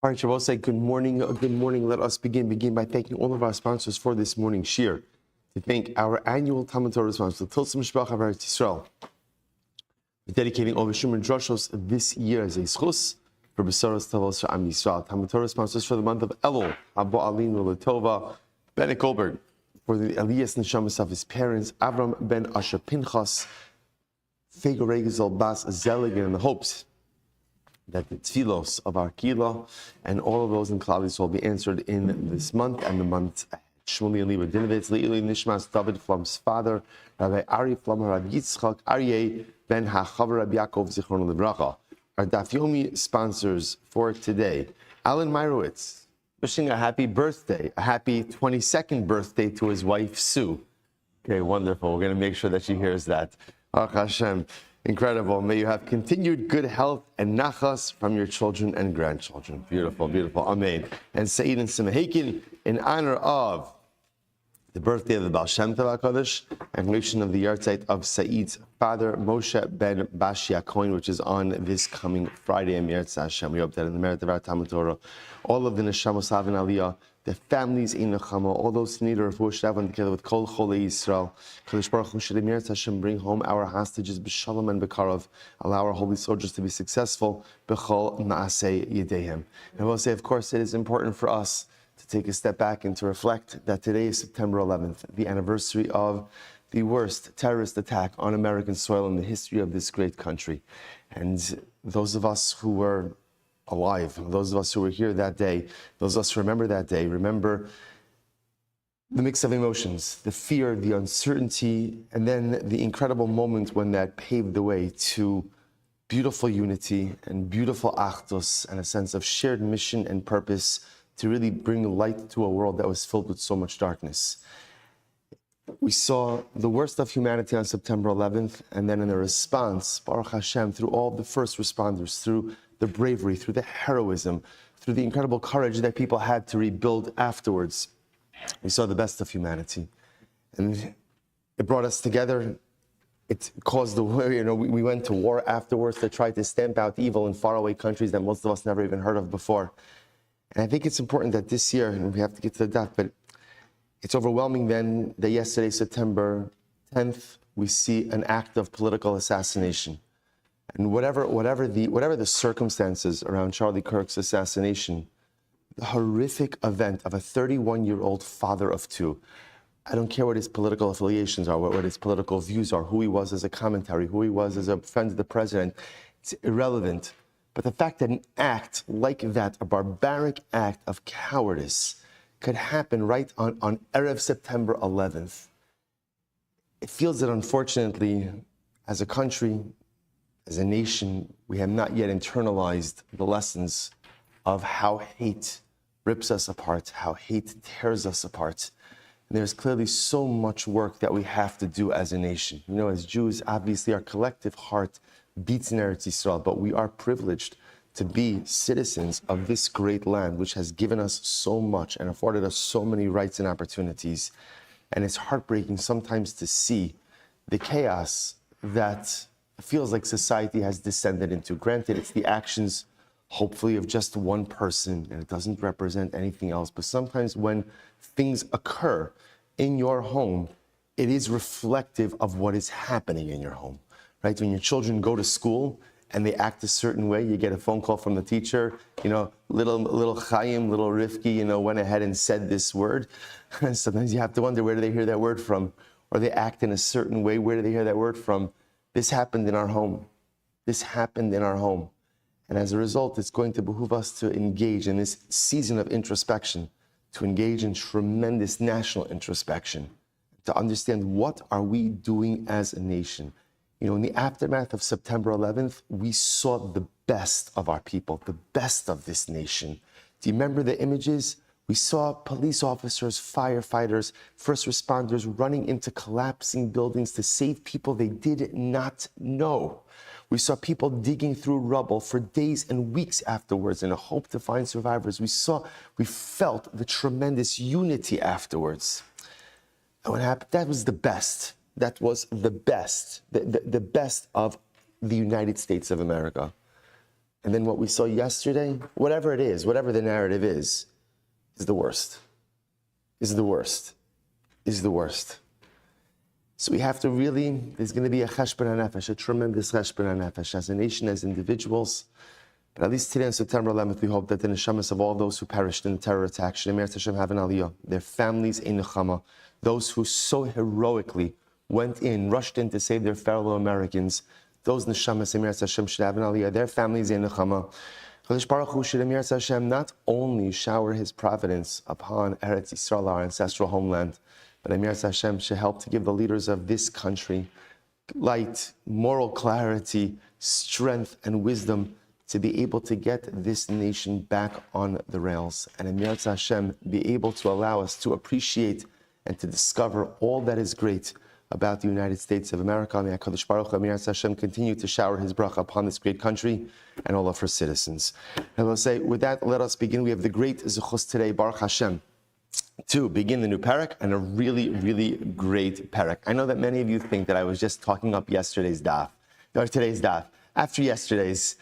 All right, Shabbos, say good morning. Good morning. Let us begin by thanking all of our sponsors for this morning's shir. To thank our annual Talmud Torah sponsor, the Tilsim Mishpacha of Eretz Yisrael, for dedicating all the Shuman Droshos this year as a schus for Besaros Tavos for Am Yisrael. Talmud Torah sponsors for the month of Elul, Abba Alinu Latova, Bennett Goldberg, for the Elias Neshamas of his parents, Avram ben Asher Pinchas, Fego Regizal Bas Zelig, in the hopes that the tfilos of our kila and all of those in Klal will be answered in this month and the month ahead. Shmuel Liba Dinovitz, Le'ili Nishmas David Flum's father, Rabbi Ari Flum, Rabbi Yitzchak Aryeh ben Hachav Rabbi Yaakov Zichron Livracha. Our Daf Yomi sponsors for today, Alan Meyerowitz, wishing a happy birthday, a happy 22nd birthday to his wife Sue. Okay, wonderful. We're going to make sure that she hears that. Baruch Hashem. Incredible. May you have continued good health and nachas from your children and grandchildren. Beautiful, beautiful. Amen. And Saeed and Simahakin, in honor of the birthday of the Baal Shem Tov HaKadosh and relation of the yahrzeit of Saeed's father, Moshe ben Bashia Cohen, which is on this coming Friday in Meretz Hashem. We hope that in the merit of our Talmud Torah, all of the Neshamos Havin Aliyah, the families in Nechama, all those who need a refuah shavon together with Kol Cholei Yisrael. Kadosh Baruch Hu Shadei Meretz Hashem, bring home our hostages b'shalom and b'karov. Allow our holy soldiers to be successful. B'chol Naasei Yedehem. And I will say, of course, it is important for us to take a step back and to reflect that today is September 11th, the anniversary of the worst terrorist attack on American soil in the history of this great country. And those of us who were alive, those of us who were here that day, those of us who remember that day, remember the mix of emotions, the fear, the uncertainty, and then the incredible moment when that paved the way to beautiful unity and beautiful achdus and a sense of shared mission and purpose to really bring light to a world that was filled with so much darkness. We saw the worst of humanity on September 11th, and then in the response, Baruch Hashem, through all the first responders, through the bravery, through the heroism, through the incredible courage that people had to rebuild afterwards, we saw the best of humanity. And it brought us together. It caused the war, we went to war afterwards to try to stamp out evil in faraway countries that most of us never even heard of before. And I think it's important that this year, and we have to get to the depth, but it's overwhelming then that yesterday, September 10th, we see an act of political assassination. And whatever the circumstances around Charlie Kirk's assassination, the horrific event of a 31-year-old father of two, I don't care what his political affiliations are, what his political views are, who he was as a commentary, who he was as a friend of the president, it's irrelevant. But the fact that an act like that, a barbaric act of cowardice, could happen right on Erev September 11th, it feels that unfortunately, as a country, as a nation, we have not yet internalized the lessons of how hate rips us apart, how hate tears us apart. And there's clearly so much work that we have to do as a nation. As Jews, obviously our collective heart beats in Eretz Yisrael, but we are privileged to be citizens of this great land, which has given us so much and afforded us so many rights and opportunities. And it's heartbreaking sometimes to see the chaos that feels like society has descended into. Granted, it's the actions, hopefully, of just one person, and it doesn't represent anything else. But sometimes when things occur in your home, it is reflective of what is happening in your home. Right? When your children go to school and they act a certain way, you get a phone call from the teacher, little Chaim, little Rivki, went ahead and said this word. And sometimes you have to wonder, where do they hear that word from? Or they act in a certain way, where do they hear that word from? This happened in our home. This happened in our home. And as a result, it's going to behoove us to engage in this season of introspection, to engage in tremendous national introspection, to understand what are we doing as a nation. In the aftermath of September 11th, we saw the best of our people, the best of this nation. Do you remember the images? We saw police officers, firefighters, first responders running into collapsing buildings to save people they did not know. We saw people digging through rubble for days and weeks afterwards in a hope to find survivors. We felt the tremendous unity afterwards. And what happened? That was the best. That was the best, the best of the United States of America. And then what we saw yesterday, whatever it is, whatever the narrative is the worst. Is the worst. Is the worst. So we have to really, there's going to be a cheshbon hanefesh, a tremendous cheshbon hanefesh as a nation, as individuals. But at least today on September 11th, we hope that the neshamas of all those who perished in the terror attack, Shemir Hashem have an aliyah, their families in nechama, those who so heroically went in, rushed in to save their fellow Americans, those neshamas, Shemir Hashem should have an aliyah, their families in nechama. Chodesh Baruch Hu should Emir Hashem not only shower His providence upon Eretz Yisrael, our ancestral homeland, but Emir Hashem should help to give the leaders of this country light, moral clarity, strength, and wisdom to be able to get this nation back on the rails. And Emir Hashem be able to allow us to appreciate and to discover all that is great about the United States of America. May HaKadosh Baruch Hu, Emir Hashem, continue to shower His bracha upon this great country and all of her citizens. And we'll say, with that, let us begin. We have the great zechus today, Baruch Hashem, to begin the new parak, and a really, really great parak. I know that many of you think that I was just talking up yesterday's daf, or today's daf, after yesterday's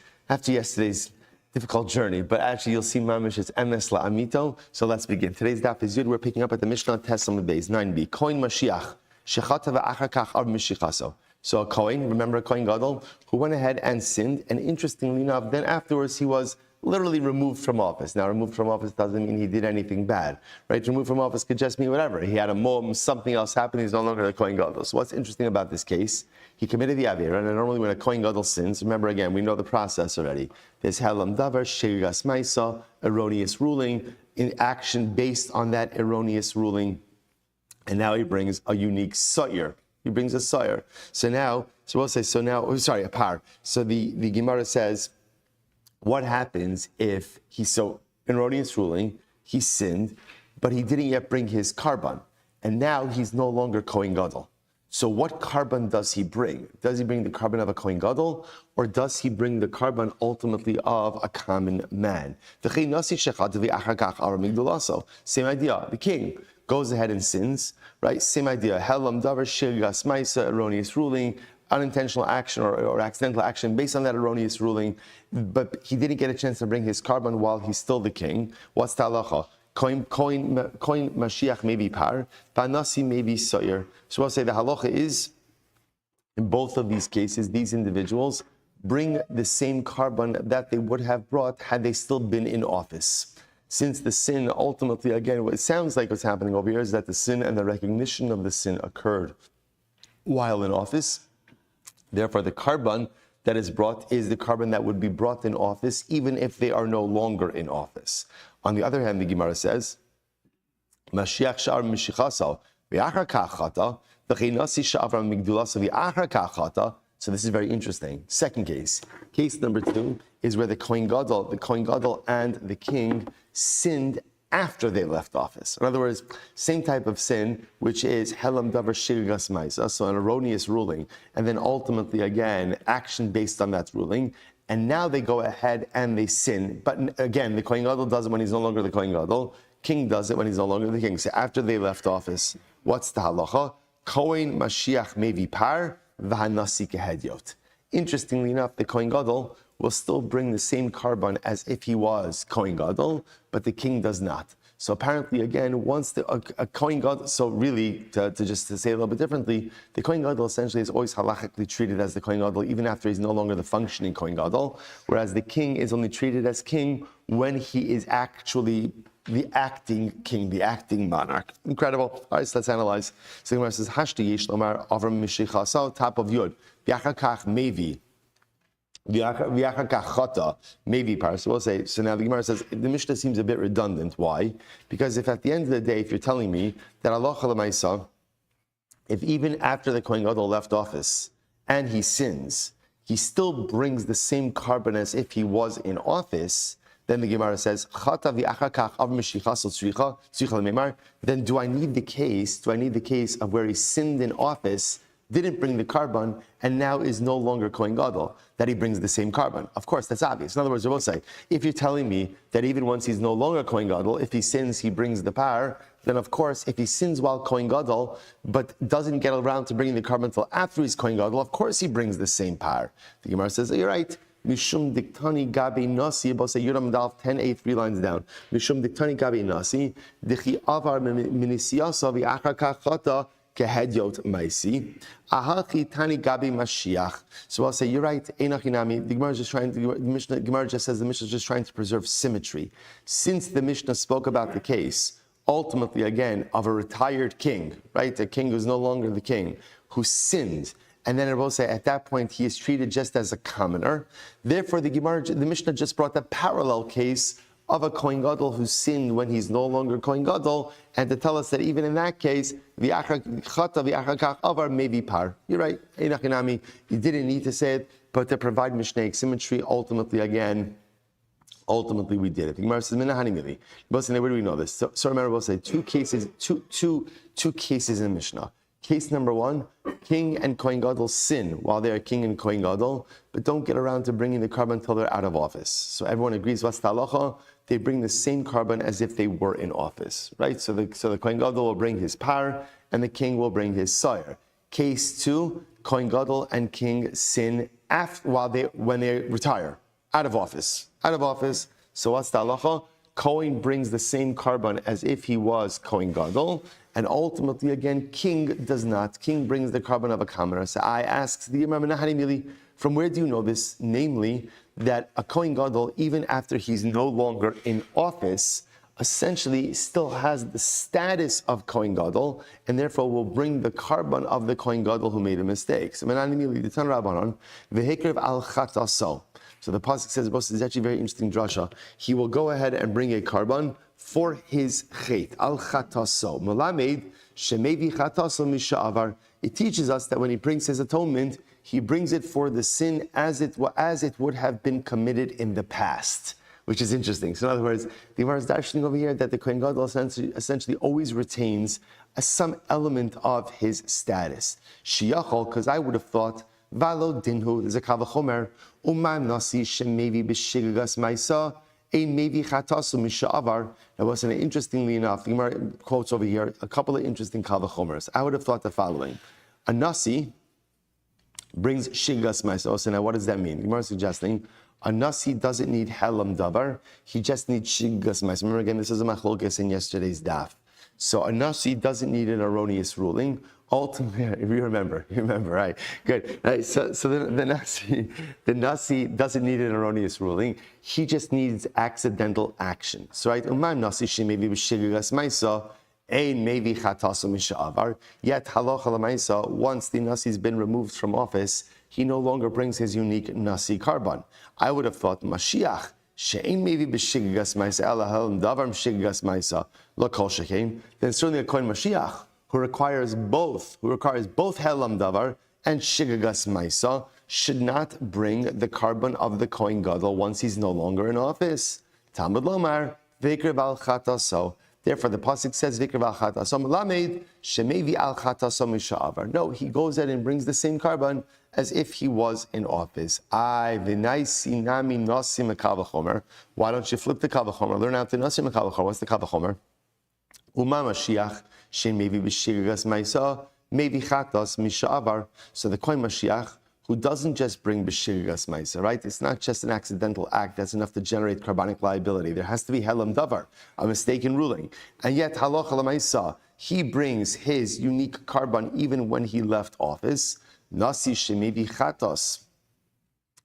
difficult journey, but actually you'll see mamish, it's emes la'amito. So let's begin. Today's daf is Yud. We're picking up at the Mishnah Tesam Beis 9b. Kohen Mashiach shechata v'achar kach av mishichaso. So a Kohen, remember a Kohen Gadol, who went ahead and sinned, and interestingly enough, then afterwards he was literally removed from office. Now, removed from office doesn't mean he did anything bad, right? Removed from office could just mean whatever. He had a mom, something else happened, he's no longer a Kohen Gadol. So what's interesting about this case, he committed the Avera, and normally when a Kohen Gadol sins, remember again, we know the process already. There's Halam Davar, Sheiras Maisa, erroneous ruling, in action based on that erroneous ruling, and now he brings a unique Sa'ir. He brings a Sa'ir. A par. So the Gemara says, what happens if he's so erroneous ruling, he sinned, but he didn't yet bring his karban, and now he's no longer Kohen Gadol. So what karban does he bring? Does he bring the karban of a Kohen Gadol, or does he bring the karban ultimately of a common man? Same idea. The king goes ahead and sins, right? Same idea. Helam davar shirgas maisa, erroneous ruling, unintentional action or accidental action based on that erroneous ruling, but he didn't get a chance to bring his karban while he's still the king. What's the halacha? Kohen Mashiach may be par, Banasi may be Sa'ir. So I'll say the halacha is, in both of these cases, these individuals bring the same karban that they would have brought had they still been in office. Since the sin ultimately, again, what it sounds like what's happening over here is that the sin and the recognition of the sin occurred while in office. Therefore, the karban that is brought is the karban that would be brought in office, even if they are no longer in office. On the other hand, the Gemara says, Mashiach sha'ar mishichasal v'achar kachata v'chinasi sha'avra migdulasa v'achar kachata. So this is very interesting. Second case. Case number 2 is where the Kohen Gadol and the king sinned after they left office. In other words, same type of sin, which is helam davar shirgas maisa, so an erroneous ruling, and then ultimately, again, action based on that ruling. And now they go ahead and they sin. But again, the Kohen Gadol does it when he's no longer the Kohen Gadol. King does it when he's no longer the king. So after they left office, what's the halacha? Kohen Mashiach mevi par v'hanasi kehedyot. Interestingly enough, the Kohen Gadol will still bring the same karban as if he was Kohen Gadol, but the king does not. So apparently, again, once a Kohen Gadol, so really, to say a little bit differently, the Kohen Gadol essentially is always halachically treated as the Kohen Gadol, even after he's no longer the functioning Kohen Gadol, whereas the king is only treated as king when he is actually the acting king, the acting monarch. Incredible. All right, so let's analyze. So the Gemara says, Hashti yesh lomar avram mishichasal, top of Yud, v'achar kach mevi, v'achar kach chata, mevi par. So we'll say, so now the Gemara says, the Mishnah seems a bit redundant. Why? Because if at the end of the day, if you're telling me that Allah l'maisa, if even after the Kohen Gadol left office and he sins, he still brings the same karban as if he was in office, then the Gemara says, then do I need the case of where he sinned in office, didn't bring the karban, and now is no longer Kohen Gadol, that he brings the same karban? Of course, that's obvious. In other words, we will say, if you're telling me that even once he's no longer Kohen Gadol, if he sins, he brings the par, then of course, if he sins while Kohen Gadol, but doesn't get around to bringing the karban until after he's Kohen Gadol, of course he brings the same par. The Gemara says, you're right. Mishum diktani gabi nasi. About say Yuram Dalf 10a, 3 lines down. Mishum diktani gabi nasi. Dichi avar minisiyasa v'achar kachata kehedyot maisi. Ahachi tani gabi mashiach. So I'll say you're right. Einachinami. The Gemara is just trying. The Mishnah Gemara just says the Mishnah is just trying to preserve symmetry. Since the Mishnah spoke about the case, ultimately again, of a retired king, right? A king who's no longer the king, who sinned. And then it will say at that point he is treated just as a commoner. Therefore, the Mishnah just brought the parallel case of a Kohen Gadol who sinned when he's no longer Kohen Gadol, and to tell us that even in that case, chata avar may be par. You're right, Einachinami. You didn't need to say it, but to provide Mishnaic symmetry, ultimately we did it. The Gemara says, "Minahani mili." Where do we know this? So remember, we'll say two cases in Mishnah. Case number one: king and Kohen Gadol sin while they are king and Kohen Gadol, but don't get around to bringing the carbon until they're out of office. So everyone agrees. What's the halacha? They bring the same carbon as if they were in office, right? So the Kohen Gadol will bring his par, and the king will bring his sire. Case two: Kohen Gadol and king sin when they retire. Out of office. So what's the halacha? Kohen brings the same carbon as if he was Kohen Gadol, and ultimately, again, king does not. King brings the carbon of a commoner. So I ask the Gemara, from where do you know this? Namely, that a Kohen Gadol, even after he's no longer in office, essentially still has the status of Kohen Gadol, and therefore will bring the carbon of the Kohen Gadol who made a mistake. So So the pasuk says, "Boss, is actually a very interesting drasha." He will go ahead and bring a carbon for his chet al chataso. Melamed shemevi chataso misha'avar. It teaches us that when he brings his atonement, he brings it for the sin as it would have been committed in the past, which is interesting. So in other words, the Gemara is dashing over here that the Kohen Gadol essentially always retains some element of his status. Shiyachol, because I would have thought, Valo dinhu, there's a kavachomer, umam nasi shemevi b'shigagas maisa, ein mevi chatasu misha'avar. That wasn't interestingly enough. The Gemara quotes over here a couple of interesting kavachomers. I would have thought the following: a nasi brings shigagas maisa. So now, what does that mean? The Gemara is suggesting a nasi doesn't need helam davar; he just needs shigagas maisa. Remember again, this is a machlokes in yesterday's daf. So a nasi doesn't need an erroneous ruling. Ultimately, if you remember, right? Good. Right. So the nasi doesn't need an erroneous ruling. He just needs accidental action. So right, nasi shemevi b'shigagas maisa, ein mevi chatasu misha'avar. Yet halacha l'maisa, once the nasi's been removed from office, he no longer brings his unique nasi carbon. I would have thought Mashiach she'ein mevi b'shigagas maisa ela helam davar m'shigagas maisa lo kol shekein. Then certainly a Kohen Mashiach, who requires both helam davar and shigagas maisa, should not bring the carbon of the Kohen Gadol once he's no longer in office. Talmud lomar v'ikrev al chataso. Therefore, the pasuk says v'ikrev al chataso melamed shemevi al chataso misha'avar. No, he goes ahead and brings the same carbon as if he was in office. V'naisi nami nasi mekavachomer. Why don't you flip the kavachomer? Learn out the nasi mekavachomer. What's the kavachomer? Uma Mashiach shein maybe b'shigagas maisa, maybe chatas misha'avar. So the Kohen Mashiach, who doesn't just bring b'shigagas maisa, right? It's not just an accidental act that's enough to generate carbonic liability. There has to be helam davar, a mistaken ruling. And yet halacha l'maisa, he brings his unique carbon even when he left office. Nasi shemevi chatas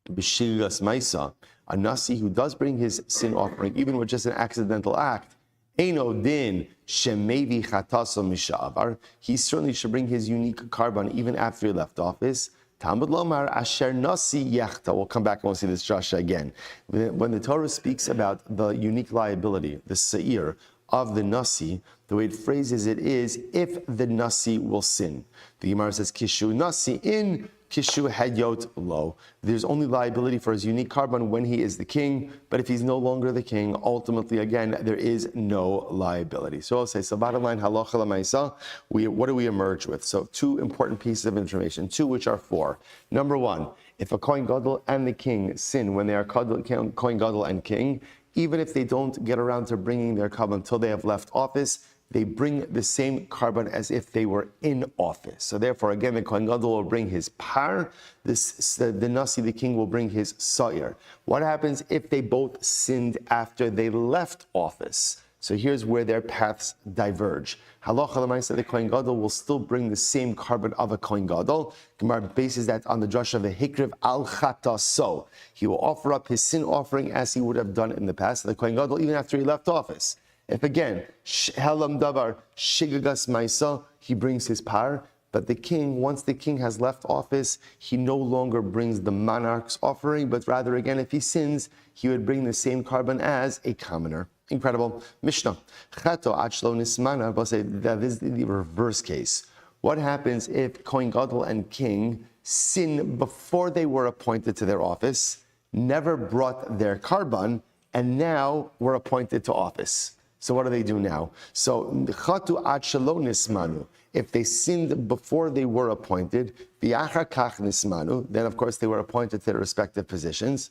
b'shigagas maisa, a nasi who does bring his sin offering even with just an accidental act. Eino din shemevi chataso misha'avar. He certainly should bring his unique carbon even after he left office. Talmud lomar asher nasi yechta. We'll come back and we'll see this drasha again. When the Torah speaks about the unique liability, the seir of the nasi, the way it phrases it is, if the nasi will sin. The Gemara says, kishu nasi in, kishu hedyot lo. There's only liability for his unique carbon when he is the king, but if he's no longer the king, ultimately, again, there is no liability. So I'll say, so bottom line, halacha l'maisa, what do we emerge with? So two important pieces of information, two which are four. Number one, if a Kohen Gadol and the king sin when they are Kohen Gadol and king, even if they don't get around to bringing their carbon until they have left office, they bring the same carbon as if they were in office. So therefore, again, the Kohen Gadol will bring his par, the Nasi, the king, will bring his Sa'ir. What happens if they both sinned after they left office? So here's where their paths diverge. Halacha l'maaseh, the Kohen Gadol will still bring the same carbon of a Kohen Gadol. Gemara bases that on the drush of a hikriv al chataso. He will offer up his sin offering as he would have done in the past. The Kohen Gadol, even after he left office. If again, helam davar shigagas maisa, he brings his par. But the king, once the king has left office, he no longer brings the monarch's offering, but rather, again, if he sins, he would bring the same carbon as a commoner. Incredible. Mishnah. Chato achlo nismana, but say that is the reverse case. What happens if Kohen Gadol and king sin before they were appointed to their office, never brought their carbon, and now were appointed to office? So what do they do now? So chatu achlo nismanu. If they sinned before they were appointed, v'achar kach nismanu, then of course they were appointed to their respective positions.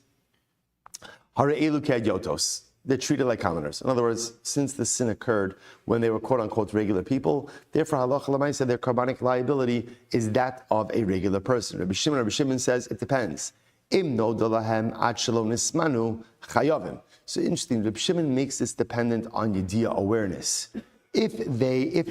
Hare'elu ke'adyotos. They're treated like commoners. In other words, since the sin occurred when they were quote-unquote regular people, therefore halacha l'maaseh, their carbonic liability is that of a regular person. Rabbi Shimon says it depends. Im noda lahem ad shelo nismanu chayavim. So interesting, Rabbi Shimon makes this dependent on yediyah, awareness. If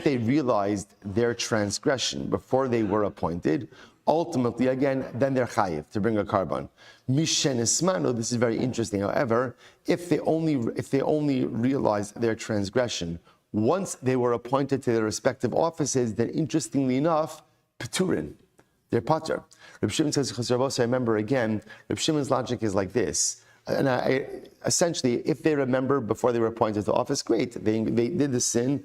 they realized their transgression before they were appointed, ultimately, again, then they're chayiv to bring a carbon. Mishen esmano, this is very interesting. However, if they only realized their transgression once they were appointed to their respective offices, then interestingly enough, peturin, they're pater. Reb Shimon says, I remember again, Reb Shimon's logic is like this. And essentially, if they remember before they were appointed to office, great. They did the sin,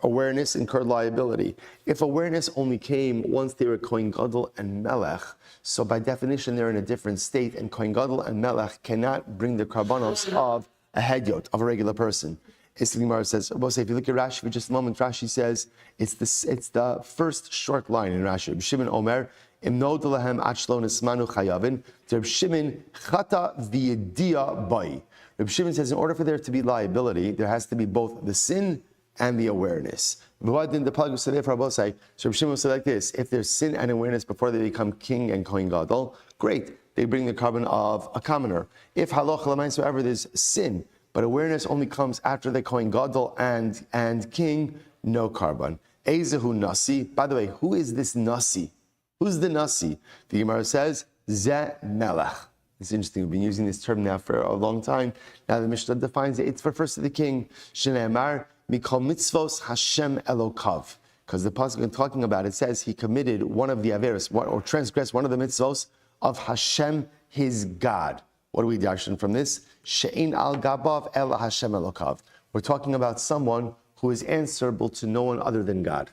awareness incurred liability. If awareness only came once they were Kohen Gadol and Melech, so by definition they're in a different state, and Kohen Gadol and Melech cannot bring the karbanos of a hedyot, of a regular person. Gemara says, if you look at Rashi for just a moment, Rashi says, it's the first short line in Rashi. Reb Shimon Omer, Im nod lahem achlo nismanu chayavin. Reb Shimon chata v'yediyah bai. Reb Shimon says, in order for there to be liability, there has to be both the sin and the awareness. So Reb Shimon said like this: if there's sin and awareness before they become king and Kohen Gadol, great, they bring the carbon of a commoner. If halacha l'maaseh, however, there's sin, but awareness only comes after the Kohen Gadol and king, no carbon. Ezehu nasi. By the way, who is this nasi? Who's the nasi? The Gemara says, Ze melech. It's interesting, we've been using this term now for a long time. Now the Mishnah defines it. It's for first of the king. Shneimar mikol mitzvos Hashem elokav. Because the pasuk we're talking about, it says he committed one of the averos, or transgressed one of the mitzvos of Hashem, his God. What do we darshan from this? She'ein al gabav el Hashem elokav. We're talking about someone who is answerable to no one other than God.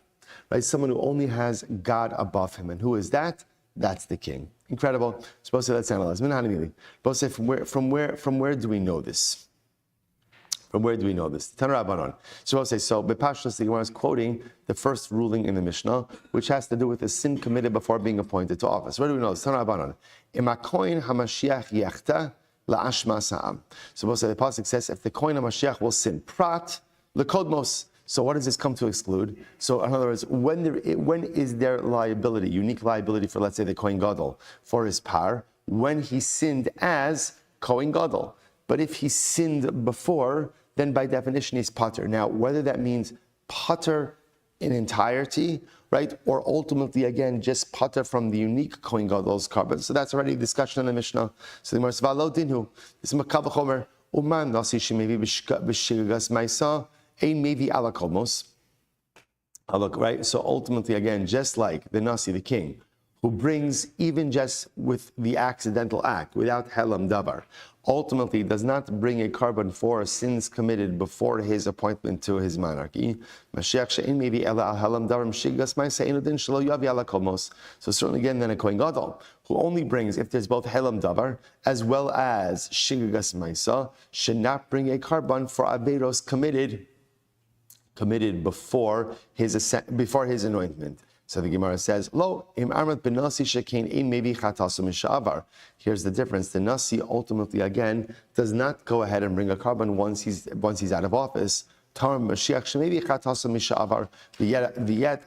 Right? Someone who only has God above him. And who is that? That's the king. Incredible. Supposed to let's analyze. Supposed to say from where do we know this? From where do we know this? Tanur Rabbanon. Supposed to say, so Bepashtos, the Gemara is quoting the first ruling in the Mishnah, which has to do with the sin committed before being appointed to office. Where do we know this? Tanur Rabbanon. Imakoin hamashiach yechta la'ashma sa'am. Supposed to say, the pasuk says, if the Kohen hamashiach will sin, prat lekodmos. So what does this come to exclude? So in other words, when is there liability, unique liability for, let's say, the Kohen Gadol for his par? When he sinned as Kohen Gadol. But if he sinned before, then by definition he's pater. Now, whether that means pater in entirety, right, or ultimately, again, just pater from the unique Kohen Gadol's carbon. So that's already a discussion in the Mishnah. So the Gemara says, V'lo dinhu, this is Makav Chomer, Uman nasi shemevi b'shigas ma'isa, ein mevi ala kolmos. Look, right? So ultimately, again, just like the nasi, the king, who brings even just with the accidental act, without helam davar, ultimately does not bring a carbon for sins committed before his appointment to his monarchy. So certainly again, then a Kohen Gadol, who only brings, if there's both helam davar as well as shigas maisa, should not bring a carbon for averos committed before his anointment. So the Gemara says, "Lo im armat benasi shekain ein maybe chatasu mishavar." Here's the difference: the nasi ultimately, again, does not go ahead and bring a carbon once he's out of office. Yet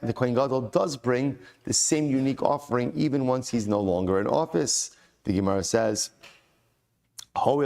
the Kohen Gadol does bring the same unique offering even once he's no longer in office. The Gemara says, so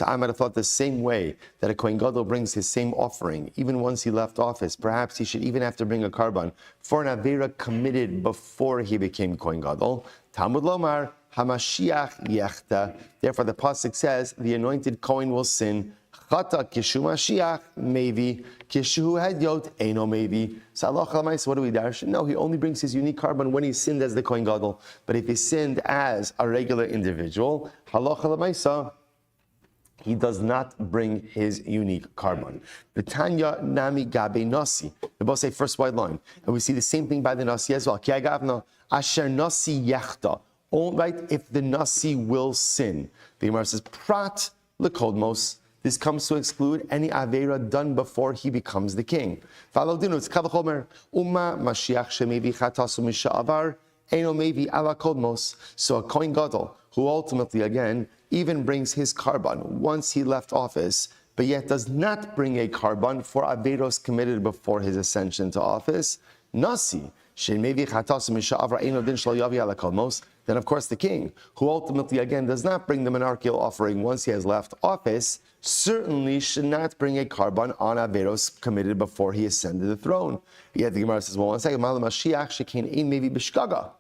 I might have thought the same way that a Kohen Gadol brings his same offering even once he left office. Perhaps he should even have to bring a karban for an avera committed before he became Kohen Gadol. Talmud Lomar Hamashiach Yechta. Therefore, the pasuk says the anointed Kohen will sin. Chata kishu Mashiach maybe kishu hedyot eno maybe. So Allah Chalmais, what do we dash? No, he only brings his unique karban when he sinned as the Kohen Gadol. But if he sinned as a regular individual, Allah Chalmais, he does not bring his unique karban. V'tanya nami gabe nasi. We both say first wide line, and we see the same thing by the nasi as well. Ki agavna asher nasi yachta. All right, if the nasi will sin, the Gemara says prat lekodmos. This comes to exclude any avera done before he becomes the king. Follow dinu, it's kavachomer. Umma mashiach shemevi chatasu misha'avar eno mevi ala kodmos. So a Kohen Gadol, who ultimately, again, even brings his karban once he left office, but yet does not bring a karban for averos committed before his ascension to office, nasi shemevi chatasu misha'avar eno din shlo yavi ala kodmos. Then, of course, the king, who ultimately, again, does not bring the monarchical offering once he has left office, certainly should not bring a karban on averos committed before he ascended the throne. Yet the Gemara says, well, one second, Mashiach shekain ein maybe bishkaga.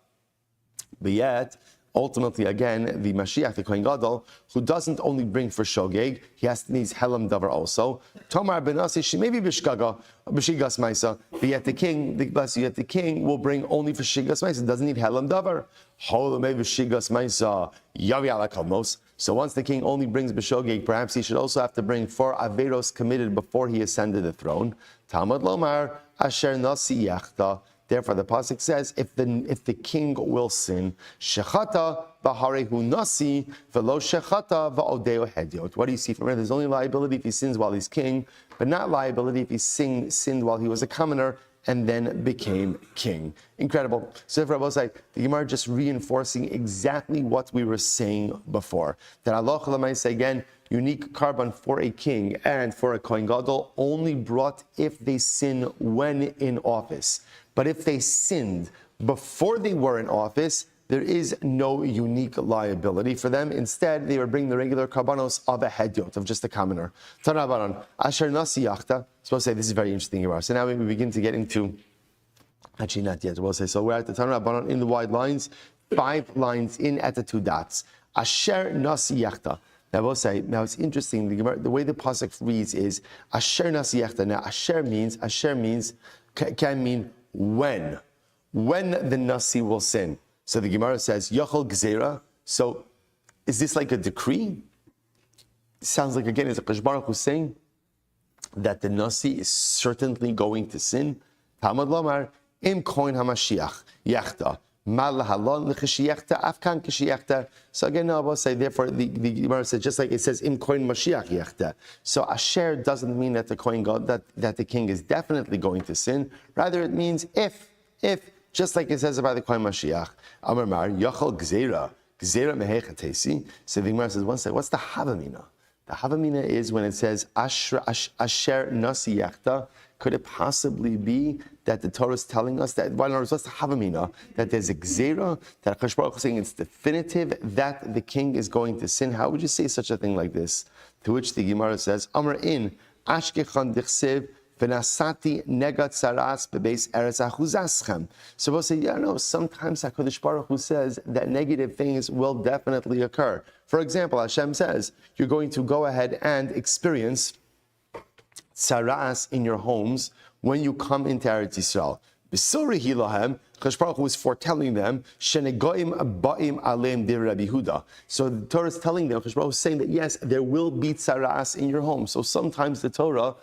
But yet, ultimately, again, the Mashiach, the Kohen Gadol, who doesn't only bring for shogeg, he needs helam davar also. Tomar benasi she maybe bishkaga, b'shigas maisa. But yet the king, the king will bring only for shigas maisa. Doesn't need helam davar. Holomei b'shigas maisa yavi ala kalmos. So once the king only brings b'shogeg, perhaps he should also have to bring 4 averos committed before he ascended the throne. Talmud lomar asher nasi yachta. Therefore, the pasuk says, if the king will sin, shechata v'harehu nasi v'lo shechata v'odeo hedyot. What do you see from here? There's only liability if he sins while he's king, but not liability if he sinned while he was a commoner and then became king. Incredible. So for Rabbi, the Gemara just reinforcing exactly what we were saying before. That Allah Chalamayis, again, unique karban for a king and for a Kohen Gadol only brought if they sin when in office. But if they sinned before they were in office, there is no unique liability for them. Instead, they would bring the regular karbanos of a hedyot, of just a commoner. Tanabaran, asher nasi yachta. Supposed to say this is very interesting. So now we begin to get into, actually not yet, we'll say, so we're at the Tanabaran in the wide lines, 5 lines in at the 2 dots. Asher nasi yachta. Now we'll say, now it's interesting, the way the pasuk reads is, asher nasi yachta. Now asher means, can mean when the nasi will sin. So the Gemara says, Yachol Gzeira. So is this like a decree? It sounds like, again, it's a Kadosh Baruch Hu saying that the nasi is certainly going to sin. Talmud Lomar, Im Kohen HaMashiach, Yachta. So again, no, I will say, therefore, the Gemara says, just like it says, Im Kohen Mashiach Yechta. So Asher doesn't mean that the Kohen God, that the king is definitely going to sin. Rather, it means if, just like it says about the Kohen Mashiach. Amar Mar, Yachal Gzeira Mehechatesi. So the Gemara says, one second, what's the Havamina? The Havamina is when it says, Asher Nasi Yechta. Could it possibly be that the Torah is telling us that, what's the Havamina? That there's a Gzeira, that Akash Baruch Hu is saying it's definitive that the king is going to sin? How would you say such a thing like this? To which the Gemara says, Amar in, Ashkechan Dichsev, V'nasati negat saras bebeis eretz achuzaschem. So we'll say, yeah, no, sometimes HaKadosh Baruch Hu says that negative things will definitely occur. For example, Hashem says, you're going to go ahead and experience tsaras in your homes when you come into Eretz Yisrael. B'sori hilahem, Kadosh Baruch Hu is foretelling them, shenegoim ba'im aleim dir Rabbi Yehuda. So the Torah is telling them, Kadosh Baruch Hu is saying that yes, there will be tsaras in your home. So sometimes the Torah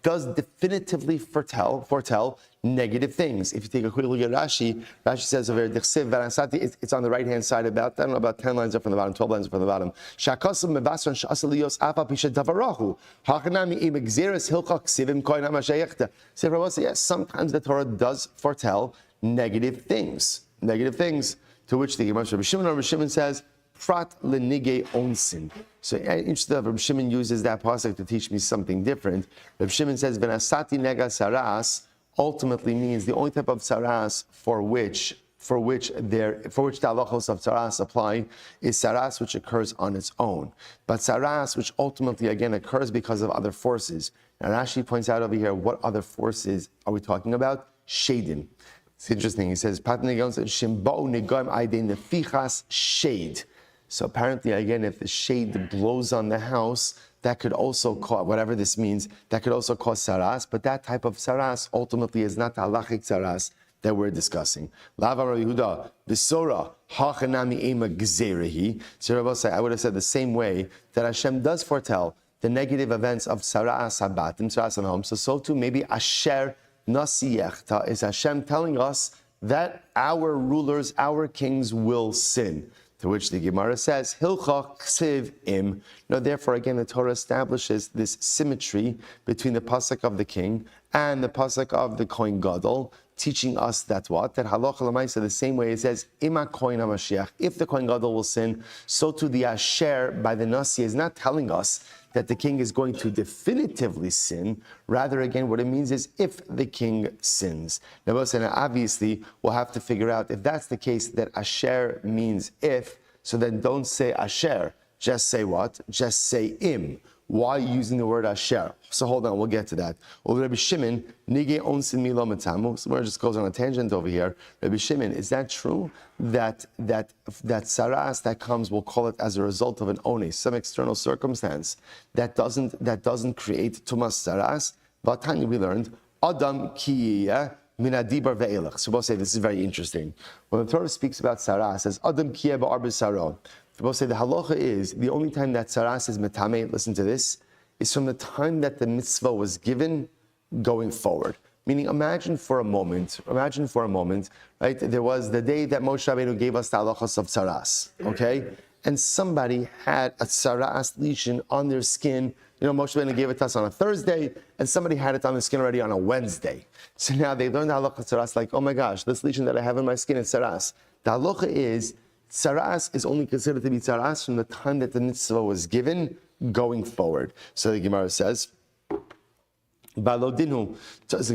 does definitively foretell negative things. If you take a quick look at Rashi says over Dichsev V'nasati, it's on the right hand side about 10 lines up from the bottom, 12 lines up from the bottom. Shakasim mevasran sh'asalios apa pisha davarahu hachanami im gzeres hilchak sivim koin hamashayechta. So yes, sometimes the Torah does foretell negative things. To which the Rabbi Shimon says, Prat lenige onsin. So interesting, Rabbi Shimon uses that pasuk to teach me something different. Rabbi Shimon says, "Venasati nega saras" ultimately means the only type of saras for which the halachos of saras apply is saras which occurs on its own, but saras which ultimately again occurs because of other forces. And Rashi points out over here, what other forces are we talking about? Shadin. It's interesting. He says, shade. So apparently, again, if the shade blows on the house, that could also cause, whatever this means, that could also cause saras, but that type of saras ultimately is not the halachic saras that we're discussing. Lava Yehuda, Bisora, Hachanami Ema Gzerehi. So Rabbi say, I would have said the same way that Hashem does foretell the negative events of saras habatim, saras home. So too, maybe Asher Nasiyechta is Hashem telling us that our rulers, our kings will sin. To which the Gemara says, Hilcha ksiv im. Now, therefore, again, the Torah establishes this symmetry between the pasuk of the king and the pasuk of the Kohen Gadol, teaching us that what? That halacha l'maisa, the same way it says, Ima Kohen HaMashiach, if the Kohen Gadol will sin, so too the Asher by the Nasi is not telling us that the king is going to definitively sin. Rather, again, what it means is if the king sins. Now, obviously, we'll have to figure out if that's the case, that Asher means if, so then don't say Asher, just say what? Just say im. Why using the word Asher? So hold on, we'll get to that. Well, Rabbi Shimon, Nige onsin milo metamu. Somewhere just goes on a tangent over here. Rabbi Shimon, is that true? That saras that comes, we'll call it as a result of an ones, some external circumstance that doesn't create tumas saras. But Tanya, we learned Adam kiyah minadibar ve'elach. So we'll say this is very interesting. When the Torah speaks about saras, it says Adam kiyah ba'ar b'saro. We'll say the halacha is the only time that saras is metame, listen to this, is from the time that the mitzvah was given going forward. Meaning, imagine for a moment, right? There was the day that Moshe Rabbeinu gave us the halachas of saras, okay? And somebody had a saras lesion on their skin. You know, Moshe Rabbeinu gave it to us on a Thursday, and somebody had it on their skin already on a Wednesday. So now they learned the halachas of saras, like, oh my gosh, this lesion that I have on my skin is saras. The halacha is, saras is only considered to be saras from the time that the mitzvah was given going forward. So the Gemara says, Balodinu is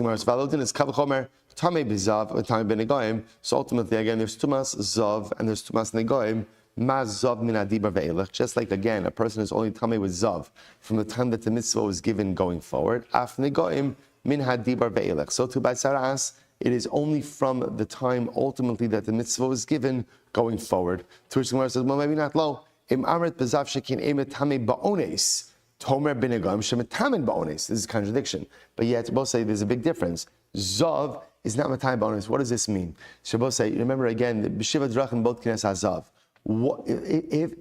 kavachomer tamei b'zav tamei b'negoim. So ultimately, again, there's tumas zav and there's tumas negoim. Ma zav min adibar ve'elach. Just like again, a person is only tamei with zav from the time that the mitzvah was given going forward. Af negoim min hadibar ve'elach. So to by saras, it is only from the time ultimately that the mitzvah was given going forward. To which the Gemara says, well, maybe not low. Im amrit bezav shekin emet tamei ba'ones. Tomer b'negam shemetamin ba'ones. This is a contradiction. But yet, both say there's a big difference. Zav is not metam ba'ones. What does this mean? So both say, remember again, the b'shiva drachim both kines hazav.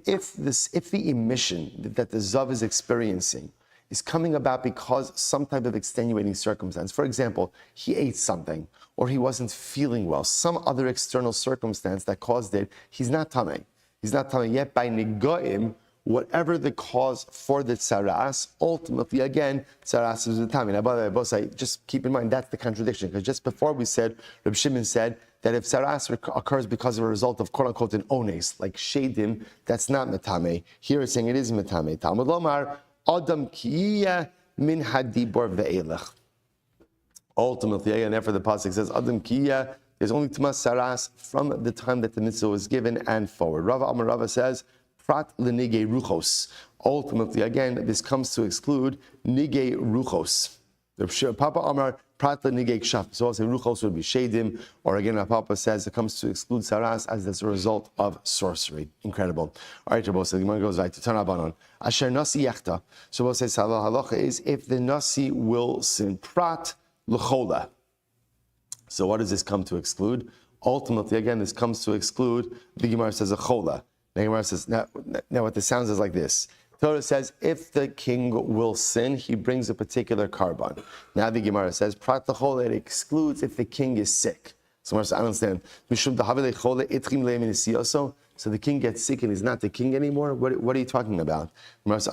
If the emission that the zav is experiencing is coming about because some type of extenuating circumstance. For example, he ate something, or he wasn't feeling well, some other external circumstance that caused it, he's not tamei. He's not tamei yet. By negoim, whatever the cause for the tsaras, ultimately, again, tsaras is the tamei. Now, by the way, both say, just keep in mind, that's the contradiction, because just before we said, Reb Shimon said, that if tsaras occurs because of a result of quote-unquote an ones, like shadim, that's not metame. Here it's saying it is metame. Talmud Lomar, Adam kiyah min hadibor ve'elach. Ultimately, again, after the pasuk says Adam kiyah, there's only tumas saras from the time that the mitzvah was given and forward. Rava Amar Rava says prat lenige ruchos. Ultimately, again, this comes to exclude nige ruchos. The Papa Amar prat lenige kshaf. So also ruchos would be shadim, or again, Papa says it comes to exclude saras as a result of sorcery. Incredible. All right, Rabbi, so the Gemara goes right to Tanabanon. Asher nasi yachta. So Rabbi says halacha is if the nasi will sin prat l'chola. So what does this come to exclude? Ultimately, again, this comes to exclude, the Gemara says a chola. The Gemara says, now what this sounds is like this. Torah says, if the king will sin, he brings a particular carbon. Now the Gemara says, prat l'chola, it excludes if the king is sick. So I don't understand. So the king gets sick and he's not the king anymore? What are you talking about? This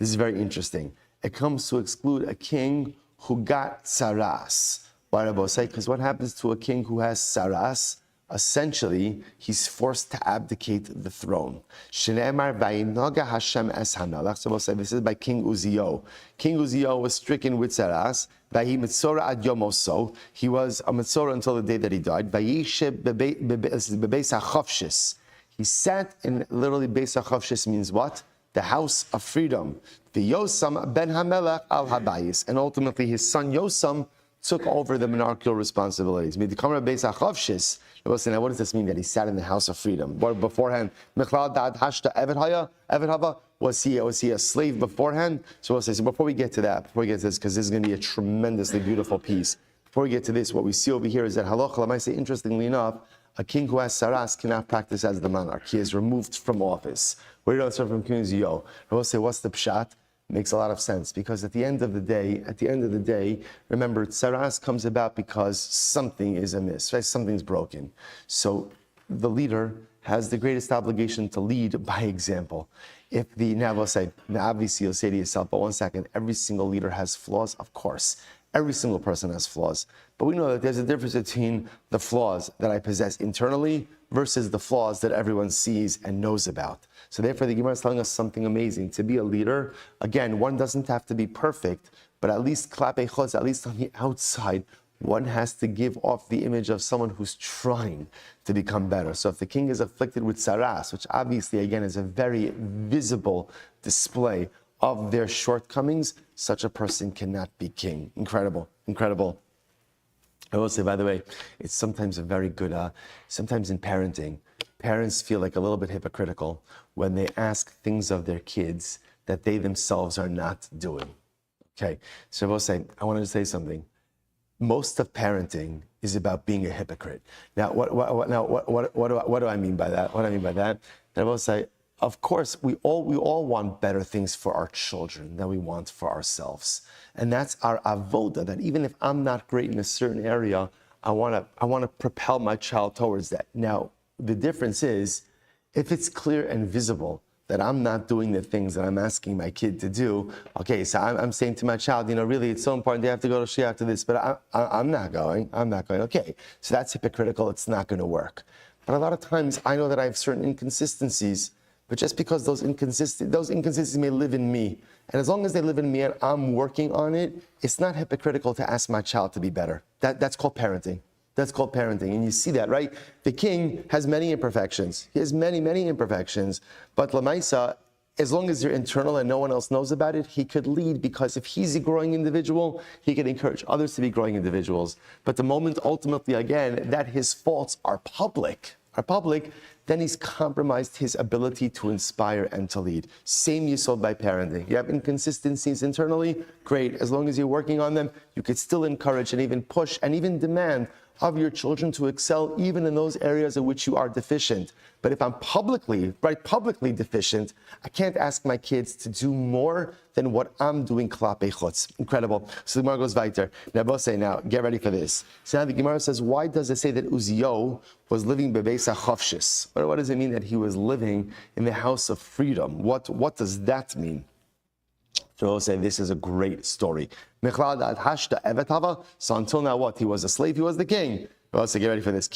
is very interesting. It comes to exclude a king who got saras. Why do I say? Because what happens to a king who has saras? essentially, he's forced to abdicate the throne. Shneimar vayinoga Hashem es hamelech. So we'll say this is by King Uzziah. King Uzziah was stricken with tzaras. Vayi mitzora ad yomoso. He was a mitzora until the day that he died. Vayisheb bebeis hachavshis. He sat in, literally, beis hachavshis means what? The house of freedom. V'yosam ben hamelech al habayis. And ultimately, his son Yosam took over the monarchical responsibilities. Now, what does this mean that he sat in the house of freedom? Beforehand, was he a slave beforehand? So we'll say, so before we get to this, because this is going to be a tremendously beautiful piece. Before we get to this, what we see over here is that halacha l'maaseh, interestingly enough, a king who has saras cannot practice as the monarch. He is removed from office. Where do you learn from King Uzziah? We'll say, what's the pshat? Makes a lot of sense, because at the end of the day, remember, tsaras comes about because something is amiss, right? Something's broken. So the leader has the greatest obligation to lead by example. Obviously you'll say to yourself, but one second, every single leader has flaws, of course. Every single person has flaws. But we know that there's a difference between the flaws that I possess internally versus the flaws that everyone sees and knows about. So therefore, the Gemara is telling us something amazing. To be a leader, again, one doesn't have to be perfect, but at least klapei chutz, at least on the outside, one has to give off the image of someone who's trying to become better. So if the king is afflicted with saras, which obviously, again, is a very visible display of their shortcomings, such a person cannot be king. Incredible, incredible. I will say, by the way, it's sometimes a very good, sometimes in parenting, parents feel like a little bit hypocritical when they ask things of their kids that they themselves are not doing. Okay, so I will say, I wanted to say something. Most of parenting is about being a hypocrite. Now, what do I mean by that? What do I mean by that? And I will say, of course, we all want better things for our children than we want for ourselves. And that's our avoda, that even if I'm not great in a certain area, I want to propel my child towards that. Now, the difference is, if it's clear and visible that I'm not doing the things that I'm asking my kid to do, okay, so I'm saying to my child, really, it's so important, they have to go to Shia after this, but I'm not going. Okay, so that's hypocritical, it's not going to work. But a lot of times, I know that I have certain inconsistencies, but just because those inconsistencies may live in me, and as long as they live in me and I'm working on it, it's not hypocritical to ask my child to be better. That's called parenting. That's called parenting. And you see that, right? The king has many imperfections. He has many, many imperfections. But Lamaisa, as long as you're internal and no one else knows about it, he could lead, because if he's a growing individual, he can encourage others to be growing individuals. But the moment, ultimately, again, that his faults are public, then he's compromised his ability to inspire and to lead. Same yesod by parenting. You have inconsistencies internally, great. As long as you're working on them, you could still encourage and even push and even demand of your children to excel even in those areas in which you are deficient. But if I'm publicly deficient, I can't ask my kids to do more than what I'm doing klapei chutz. Incredible. So the Gemara goes weiter. Now, both say, now, get ready for this. So now the Gemara says, why does it say that Uzziah was living bebeis hachavshis? What does it mean that he was living in the house of freedom? What does that mean? So we'll say this is a great story. So until now, what? He was a slave, he was the king. Well, so get ready for this.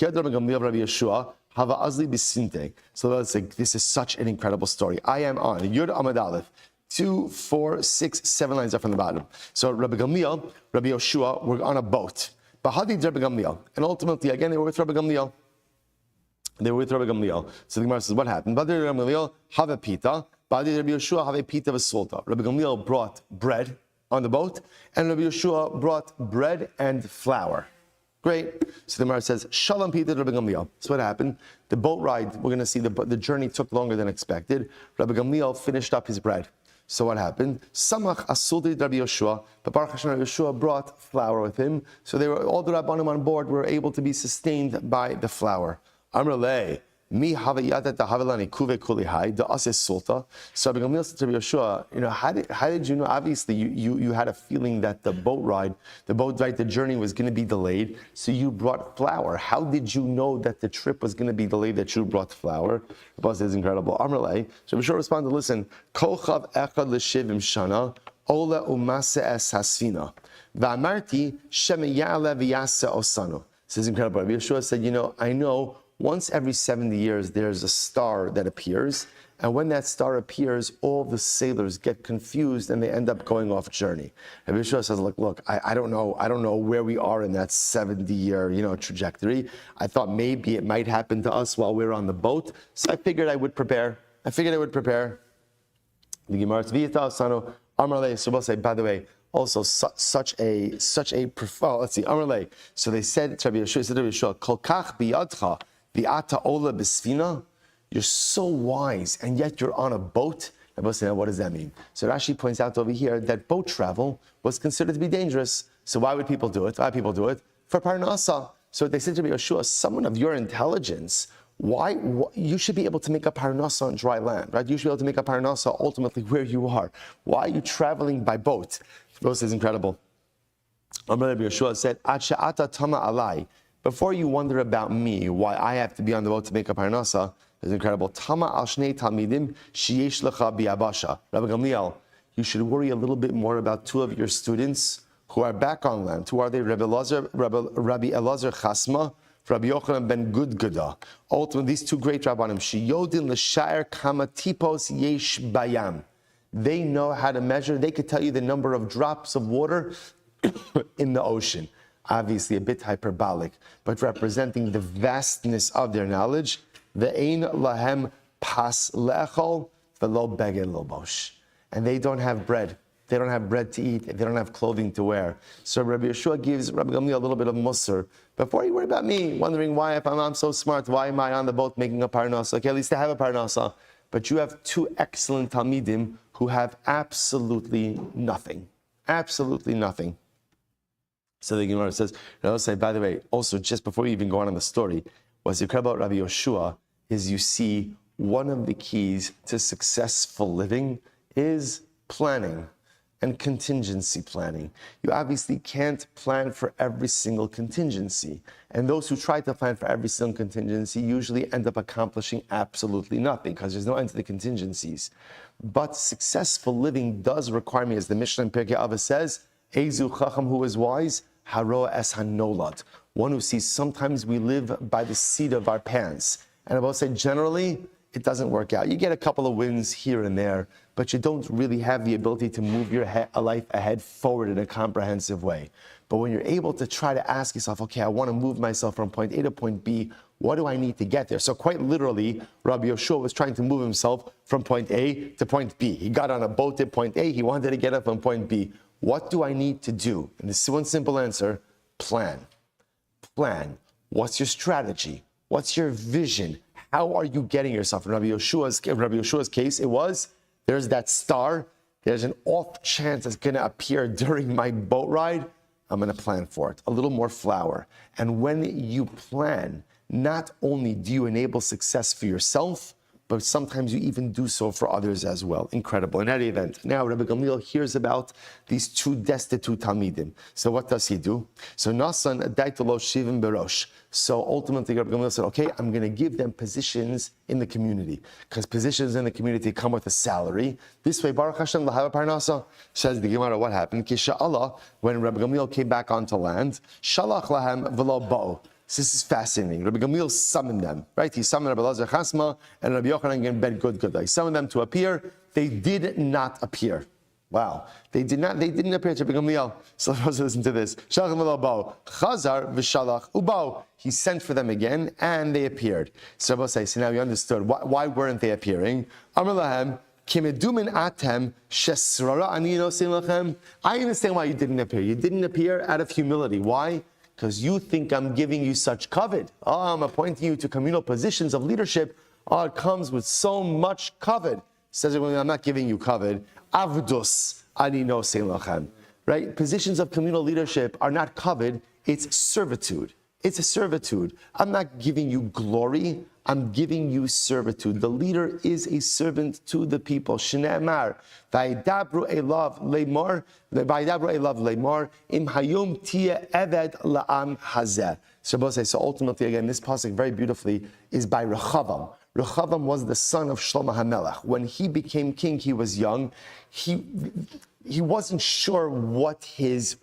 So let's say this is such an incredible story. I am on Yud Amud Aleph. 2, 4, 6, 7 lines up from the bottom. So Rabbi Gamliel, Rabbi Yoshua were on a boat. Bahadi Rabbi Gamliel. And ultimately, again, they were with Rabbi Gamliel. So the Gemara says, what happened? Bahadi Rabbi Gamliel, have a pita. Bahadi Rabbi Yoshua, have a pita v'sulta. Rabbi Gamliel brought bread on the boat, and Rabbi Yoshua brought bread and flour. Great. So the Gemara says, Shalom pita Rabbi Gamliel. So what happened? The boat ride, we're going to see the journey took longer than expected. Rabbi Gamliel finished up his bread. So what happened? Samach asulti Rabbi Yoshua, but Baruch Hashem Rabbi Yoshua brought flour with him. So all the Rabbanim on board were able to be sustained by the flour. Amruleh. Mi havayata havelani kuve kulihai the ases sulta. So Rabbi Gamliel said to Rabbi Yoshua, how did you know? Obviously, you had a feeling that the journey was going to be delayed. So you brought flour. How did you know that the trip was going to be delayed? That you brought flour? Rabbi says incredible. Amrlei. So Rabbi Yoshua responded, listen, kochav echad l'shivim shana ola umase es hasfina va'amarti shemeyale v'yase osano. This is incredible. Rabbi Yeshua said, I know once every 70 years there's a star that appears, and when that star appears, all the sailors get confused and they end up going off journey. Rabbi Yeshua says, look, I don't know where we are in that 70-year, trajectory. I thought maybe it might happen to us while we're on the boat, so I figured I would prepare. The Gemara Tzvita Amarle. So we'll say, by the way, also such a let's see, Amarle. So they said to Rabbi Yeshua, Kol kach biyadcha v'ata ola b'sfina. You're so wise, and yet you're on a boat. Rabbi say, now what does that mean? So Rashi points out over here that boat travel was considered to be dangerous. So why would people do it? For parnasa. So they said to Rabbi Yeshua, someone of your intelligence, why you should be able to make a parnasa on dry land, right? You should be able to make a parnasa ultimately where you are. Why are you traveling by boat? This is incredible. Rabbi Yeshua said, Ad she'ata tama alai. Before you wonder about me, why I have to be on the boat to make a parnasa, it's incredible. Tama al shnei talmidim sheyesh lecha biyabasha. Rabbi Gamliel, you should worry a little bit more about two of your students who are back on land. Who are they? Rabbi Elazar Chasma, Rabbi Yochanan ben Gudgada. Ultimately, these two great rabbanim, sheyodin l'shair kama tipos yesh bayam. They know how to measure. They could tell you the number of drops of water in the ocean. Obviously, a bit hyperbolic, but representing the vastness of their knowledge. Ve'ein lahem pas le'echol v'lo beged lobosh. And they don't have bread. They don't have bread to eat. They don't have clothing to wear. So Rabbi Yeshua gives Rabbi Gamliel a little bit of musar. Before you worry about me, wondering why, if I'm so smart, why am I on the boat making a parnasa? Okay, at least I have a parnasa. But you have two excellent talmidim who have absolutely nothing. Absolutely nothing. So the Gemara says, and I'll say, by the way, also just before you even go on in the story, what's incredible about Rabbi Yeshua is you see one of the keys to successful living is planning and contingency planning. You obviously can't plan for every single contingency. And those who try to plan for every single contingency usually end up accomplishing absolutely nothing because there's no end to the contingencies. But successful living does require me, as the Mishnah in Pirkei Avos says, Ezu Chacham, who is wise, Haro es hanolad. One who sees sometimes we live by the seat of our pants. And I will say generally, it doesn't work out. You get a couple of wins here and there, but you don't really have the ability to move your life ahead forward in a comprehensive way. But when you're able to try to ask yourself, okay, I want to move myself from point A to point B, what do I need to get there? So quite literally, Rabbi Yeshua was trying to move himself from point A to point B. He got on a boat at point A, he wanted to get up from point B. What do I need to do? And this is one simple answer: plan. Plan. What's your strategy? What's your vision? How are you getting yourself? In Rabbi Yeshua's case, it was, there's that star, there's an off chance that's going to appear during my boat ride. I'm going to plan for it. A little more flour. And when you plan, not only do you enable success for yourself, but sometimes you even do so for others as well. Incredible. In any event, now Rabbi Gamliel hears about these two destitute Talmidim. So what does he do? So Nasan daitalo shivim berosh. So ultimately, Rabbi Gamliel said, okay, I'm going to give them positions in the community, because positions in the community come with a salary. This way, Baruch Hashem, l'hava parnasa. Says the Gemara, what happened? Kisha'Allah, when Rabbi Gamliel came back onto land, shalach lahem v'lo ba'u. So this is fascinating. Rabbi Gamliel summoned them, right? He summoned Rabbi Elazar Chasma and Rabbi Yochanan ben Gudgada. He summoned them to appear. They did not appear. Wow. They didn't appear to Rabbi Gamliel. So let's listen to this. Chazar v'shalach ubau. He sent for them again, and they appeared. So Rabbi says, so now you understood. Why weren't they appearing? Amar lahem, kimedumin atem shesrara ani nosin lachem. I understand why you didn't appear. You didn't appear out of humility. Why? Because you think I'm giving you such covet. I'm appointing you to communal positions of leadership. It comes with so much covet. Says I'm not giving you covet. Avdus ani no lachem. Right? Positions of communal leadership are not covet. It's servitude. It's a servitude. I'm not giving you glory. I'm giving you servitude. The leader is a servant to the people. Shne'emar, v'ayidabru elav leimor, im hayom tia eved la'am hazeh. So ultimately, again, this pasuk very beautifully is by Rechavam. Rechavam was the son of Shlomo HaMelech. When he became king, he was young. He wasn't sure what his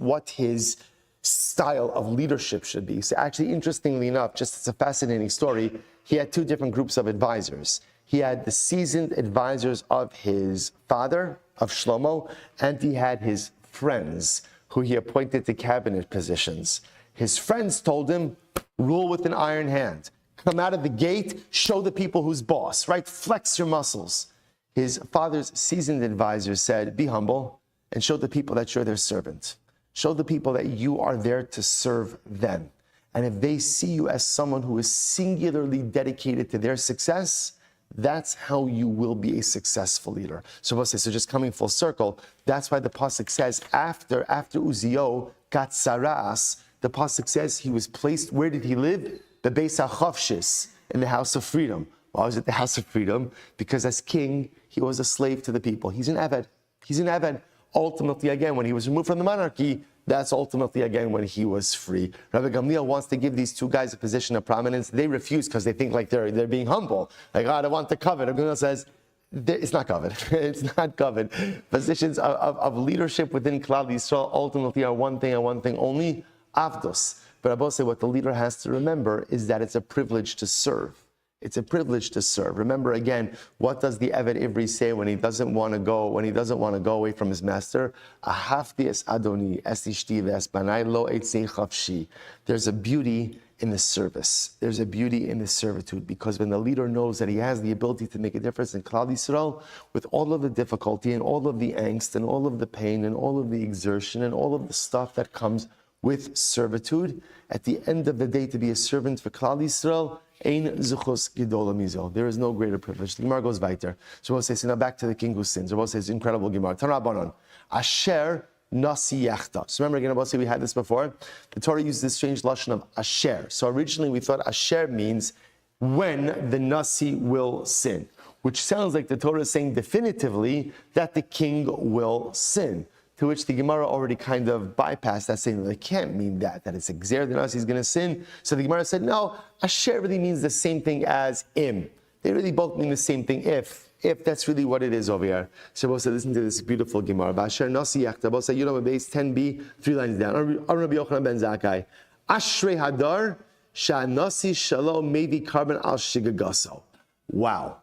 style of leadership should be. So actually, interestingly enough, just it's a fascinating story, he had two different groups of advisors. He had the seasoned advisors of his father, of Shlomo, and he had his friends, who he appointed to cabinet positions. His friends told him, rule with an iron hand. Come out of the gate, show the people who's boss, right? Flex your muscles. His father's seasoned advisor said, be humble and show the people that you're their servant. Show the people that you are there to serve them. And if they see you as someone who is singularly dedicated to their success, that's how you will be a successful leader. So just coming full circle, that's why the pasuk says after Uzziah got saras, the pasuk says he was placed, where did he live? The Beis HaChavshis, in the house of freedom. Why was it the house of freedom? Because as king, he was a slave to the people. He's an Eved. He's an Eved. Ultimately, again, when he was removed from the monarchy, that's ultimately, again, when he was free. Rabbi Gamliel wants to give these two guys a position of prominence. They refuse because they think like they're being humble. Like, I don't want the covet. Rabbi Gamliel says, it's not covet. It's not covet. Positions of leadership within Klal Yisrael ultimately are one thing and one thing only, avdos. But Rabbi say what the leader has to remember is that it's a privilege to serve. It's a privilege to serve. Remember again, what does the Eved Ivri say when he doesn't want to go away from his master? Ahavti es Adoni, es ishti ve'es banai lo etzei chavshi. There's a beauty in the service. There's a beauty in the servitude, because when the leader knows that he has the ability to make a difference in Klal Yisrael, with all of the difficulty and all of the angst and all of the pain and all of the exertion and all of the stuff that comes with servitude, at the end of the day, to be a servant for Klal Yisrael, ein zuchos gedola mizo. There is no greater privilege. The Gemara goes weiter. So we'll say, now back to the king who sins. We'll say, it's incredible Gemara. Tanabanon, asher nasi yachta. So remember again, we'll say we had this before. The Torah uses this strange lashon of asher. So originally we thought asher means when the nasi will sin, which sounds like the Torah is saying definitively that the king will sin. To which the Gemara already kind of bypassed that, saying that it can't mean that it's exer the nasi is going to sin. So the Gemara said, no, asher really means the same thing as im. They really both mean the same thing if that's really what it is over here. So we'll say, listen to this beautiful Gemara. Asher nasi yachta. We'll say, Yudam base 10b, 3 lines down. Rabbi Yochanan ben Zakkai. Ashrei hadar sha'nasi shalom mevi karban al shigagaso. Wow.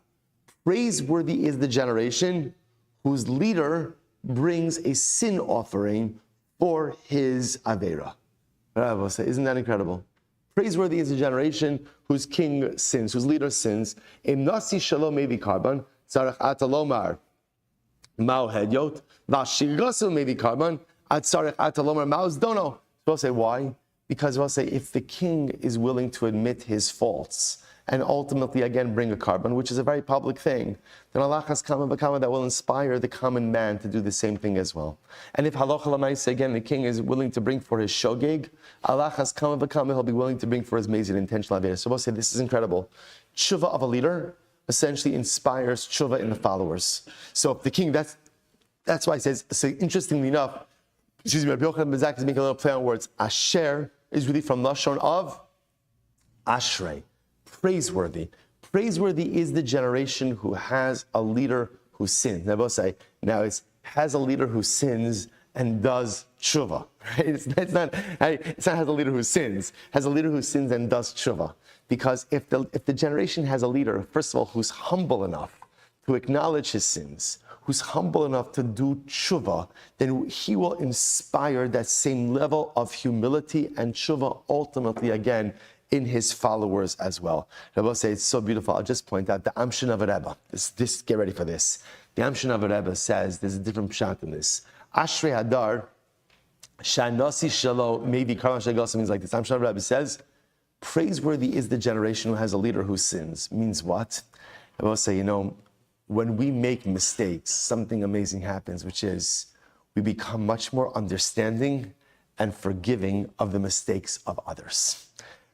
Praiseworthy is the generation whose leader brings a sin offering for his Aveira. Isn't that incredible? Praiseworthy is a generation whose king sins, whose leader sins. Im nasi shalom mevi karban, tzarech ata lomar mao hedyot, v'ashigasu mevi karban, tzarech ata lomar mao zdono. So we'll say, why? Because we'll say, if the king is willing to admit his faults, and ultimately, again, bring a carbon, which is a very public thing, then Allah has kama b'kama that will inspire the common man to do the same thing as well. And if halacha l'maisa, again, the king is willing to bring for his shogeg, Allah has kama b'kama, he'll be willing to bring for his mezid intentional avera. So we'll say, this is incredible. Tshuva of a leader essentially inspires tshuva in the followers. So if the king, that's why it says, so interestingly enough, Rabbi Yochanan ben Zakkai is making a little play on words. Asher is really from lashon of ashrei. Praiseworthy. Praiseworthy is the generation who has a leader who sins. Now, say, it has a leader who sins and does tshuva. Right? It's not has a leader who sins. Has a leader who sins and does tshuva. Because if the generation has a leader, first of all, who's humble enough to acknowledge his sins, who's humble enough to do tshuva, then he will inspire that same level of humility and tshuva ultimately, again, in his followers as well. Rabbi say it's so beautiful. I'll just point out the Amshin of a Rebbe. This, get ready for this. The Amshin of a Rebbe says there's a different pshat in this. Ashrei hadar shanasi shalo maybe karma shagasa means like this. Amshin of a Rebbe says praiseworthy is the generation who has a leader who sins. Means what? Rabbi say, when we make mistakes, something amazing happens, which is we become much more understanding and forgiving of the mistakes of others.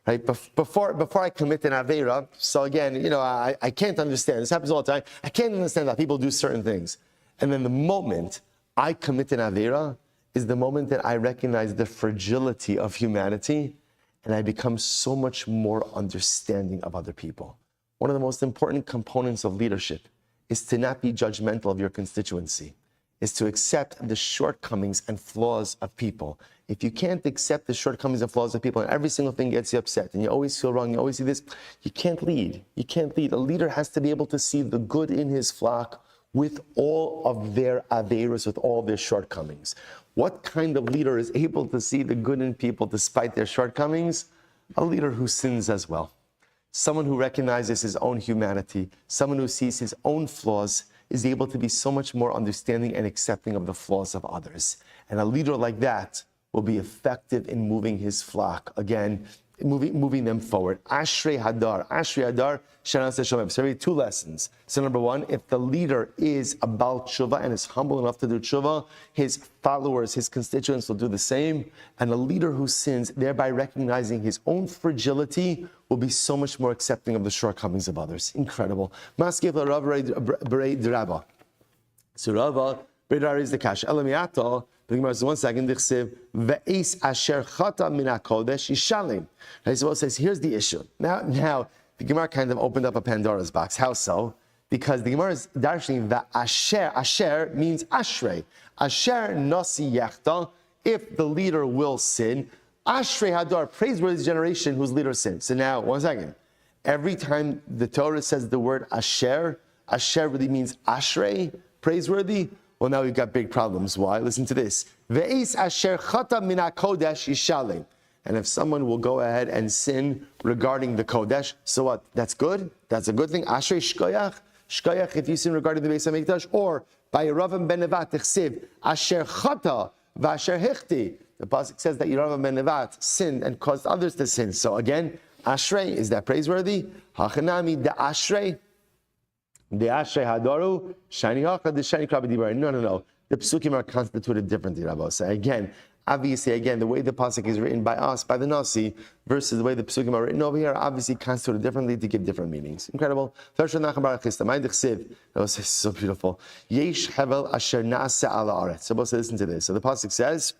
Right? Before I commit an Aveira, so again, I can't understand. This happens all the time. I can't understand how people do certain things. And then the moment I commit an Aveira is the moment that I recognize the fragility of humanity and I become so much more understanding of other people. One of the most important components of leadership is to not be judgmental of your constituency. is to accept the shortcomings and flaws of people. If you can't accept the shortcomings and flaws of people, and every single thing gets you upset, and you always feel wrong, you always see this, you can't lead. You can't lead. A leader has to be able to see the good in his flock with all of their averos, with all their shortcomings. What kind of leader is able to see the good in people despite their shortcomings? A leader who sins as well. Someone who recognizes his own humanity, someone who sees his own flaws, is able to be so much more understanding and accepting of the flaws of others. And a leader like that will be effective in moving his flock, again, moving them forward. Ashrei Hadar, Shanas Shalom. So we have two lessons. So number one, if the leader is about tshuva and is humble enough to do tshuva, his followers, his constituents will do the same. And a leader who sins, thereby recognizing his own fragility, will be so much more accepting of the shortcomings of others. Incredible. Maskiv Rav Berei Draba. So Rava Berei is the kash. Elamiato. The Gemara says, 1 second, Ve'is asher chata min hakodesh yishalim. So it says, here's the issue. Now, the Gemara kind of opened up a Pandora's box. How so? Because the Gemara is darshaning that asher means ashrei. Asher nasi yachta, if the leader will sin. Ashrei hadar, praiseworthy generation whose leader sins. So now, 1 second. Every time the Torah says the word asher really means ashrei, praiseworthy. Well, now we've got big problems. Why? Listen to this. Ve'is asher chata min hakodesh yishalim. And if someone will go ahead and sin regarding the kodesh, so what? That's good? That's a good thing? Ashrei shkoyach? Shkoyach if you sin regarding the Beis HaMikdash? Or by Yeravam ben Nevat, tichsiv, asher chata v'asher hichti. The pasuk says that Yeravam ben Nevat sinned and caused others to sin. So again, ashrei, is that praiseworthy? Hachanami, the ashrei. The Ashrei Hadaru, Shani Hacha, the Shani Krabi Dibar. No. The Psukim are constituted differently, Rabbi. So again, obviously, the way the pasuk is written by us, by the Nasi, versus the way the Psukim are written over here, obviously constituted differently to give different meanings. Incredible. This is so beautiful. Yesh Hevel Asher Naase Ala Aretz. So listen to this. So the pasuk says,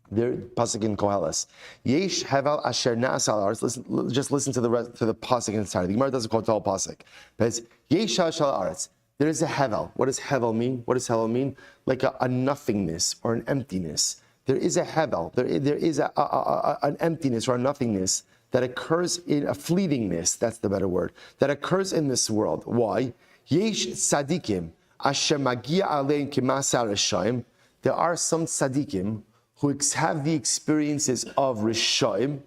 there, pasuk in Koheles. Yesh Hevel Asher Naas Al Aretz. Just listen to the pasuk inside. The Gemara doesn't quote the whole pasuk. But it's Yesh Al Aretz. There is a Hevel. What does Hevel mean? What does Hevel mean? Like a nothingness or an emptiness. There is a Hevel. There is an emptiness or a nothingness that occurs in a fleetingness. That's the better word. That occurs in this world. Why? Yesh Tzadikim Asher Magia Alein Kimasar Reshaim. There are some tzadikim who have the experiences of Rishoim,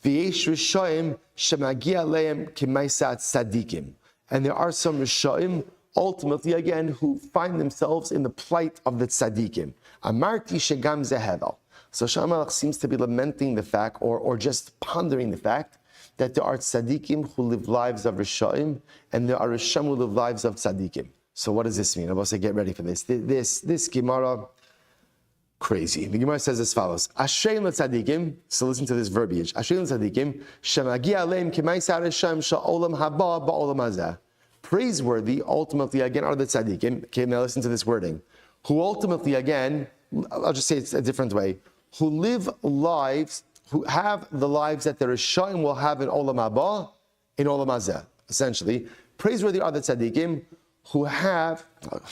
v'yesh Rishoim shemagia leim k'maisat tzadikim. And there are some Rishoim, ultimately again, who find themselves in the plight of the tzadikim. Amarti shegam zehevel. So Shamalach seems to be lamenting the fact, or just pondering the fact, that there are tzadikim who live lives of Rishoim, and there are Rishoim who live lives of tzadikim. So what does this mean? I will say, get ready for this. This Gemara, crazy. The Gemara says as follows: Ashrei l'tzadikim. So listen to this verbiage. Ashrei l'tzadikim shemagia aleim k'maisar Hashem sha'olam haba ba'olam hazeh. Praiseworthy, ultimately again, are the tzadikim. Okay, now listen to this wording. Who ultimately again, I'll just say it a different way. Who live lives, who have the lives that the Rishonim will have in olam haba, in olam hazeh. Essentially, praiseworthy are the tzadikim who have,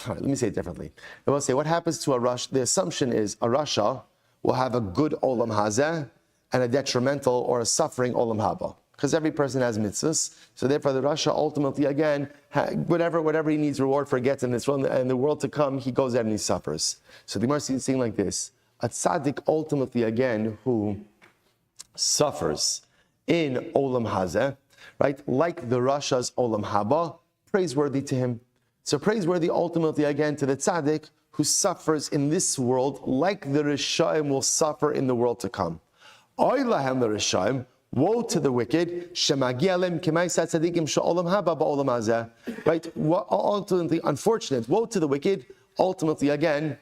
let me say it differently. I will say what happens to a Rasha, the assumption is a Rasha will have a good olam hazeh and a detrimental or a suffering olam haba. Because every person has mitzvahs, so therefore the Rasha ultimately, again, whatever he needs reward for gets in this world, and the world to come, he goes out and he suffers. So the Gemara is saying like this: a tzaddik ultimately, again, who suffers in olam hazeh, right, like the Rasha's olam haba, praiseworthy to him. So praiseworthy ultimately again to the tzaddik who suffers in this world like the Rishaim will suffer in the world to come. Oy lahem the Rishaim, woe to the wicked, shemagia lem k'maisat tzadikim she'olam haba ba'olam hazeh. Right? Ultimately, unfortunate, woe to the wicked, ultimately again,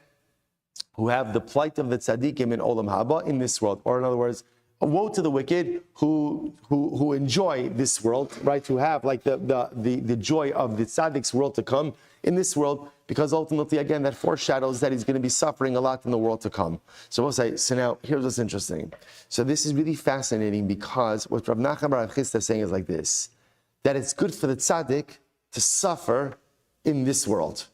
who have the plight of the tzadikim in olam haba in this world. Or in other words, woe to the wicked who enjoy this world, right? Who have like the joy of the tzaddik's world to come in this world, because ultimately, again, that foreshadows that he's going to be suffering a lot in the world to come. So we'll say, so now here's what's interesting. So this is really fascinating, because what Rav Nachman bar Chisda is saying is like this: that it's good for the tzaddik to suffer in this world.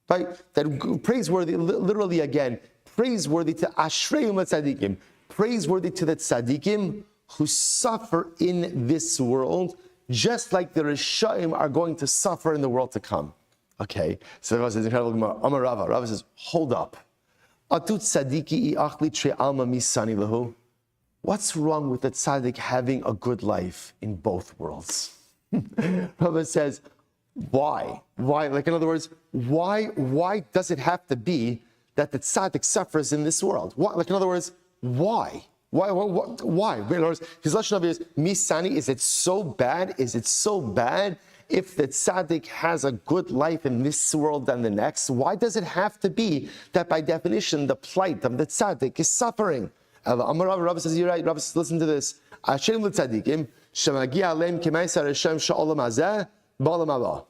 right? That praiseworthy, literally again, praiseworthy to Ashreim Tzadikim, praiseworthy to the Tzadikim who suffer in this world, just like the Rishaim are going to suffer in the world to come. Okay, so Rava says, incredible Gemara. Amar Rava. Rava says, hold up. Atut tzadiki iachli tre alma misani lahu. What's wrong with the tzaddik having a good life in both worlds? Rava says, why? Why? Like in other words, why does it have to be that the tzaddik suffers in this world? Why? Like in other words, why? Why? In other words, his lashon is misani. Is it so bad? Is it so bad if the tzaddik has a good life in this world and the next? Why does it have to be that by definition the plight of the tzaddik is suffering? Rabbi says, you're right. Rabbi says, listen to this. Hashem l'tzaddikim shemagia aleim k'maisar Hashem sha'olam hazeh ba'olam haba.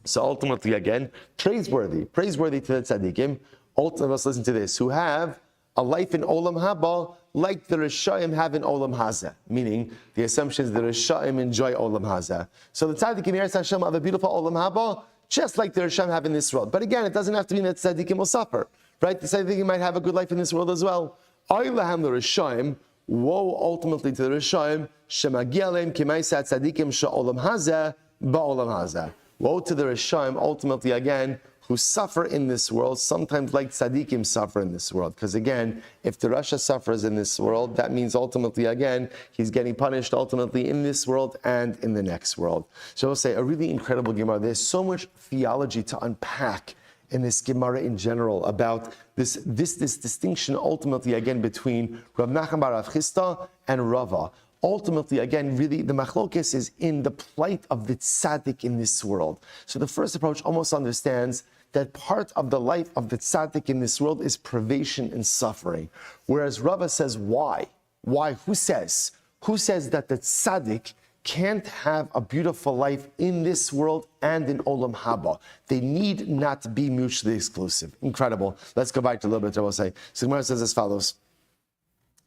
So ultimately, again, praiseworthy to the tzaddikim. Ultimately, let's listen to this. Who have a life in olam haba like the Rishaim have in olam hazeh. Meaning, the assumption is the Rishaim enjoy olam hazeh. So the tzaddikim Yeres Hashem have a beautiful olam haba, just like the Rishaim have in this world. But again, it doesn't have to mean that tzaddikim will suffer, right? The tzaddikim might have a good life in this world as well. Oy lahem the Rishaim, woe ultimately to the Rishaim, shemagia leim kimaisa tzaddikim she'olam hazeh ba'olam hazeh. Woe to the Rishaim, ultimately again, who suffer in this world, sometimes like tzaddikim suffer in this world. Because again, if the Rasha suffers in this world, that means ultimately, again, he's getting punished ultimately in this world and in the next world. So I'll say, a really incredible Gemara. There's so much theology to unpack in this Gemara in general about this distinction ultimately, again, between Rav Nachman bar Rav Chisda and Rava. Ultimately, again, really, the machlokes is in the plight of the tzaddik in this world. So the first approach almost understands that part of the life of the tzaddik in this world is privation and suffering. Whereas Rava says, why? Why? Who says? Who says that the tzaddik can't have a beautiful life in this world and in Olam Haba? They need not be mutually exclusive. Incredible. Let's go back to a little bit. I will say. So Gemara says as follows.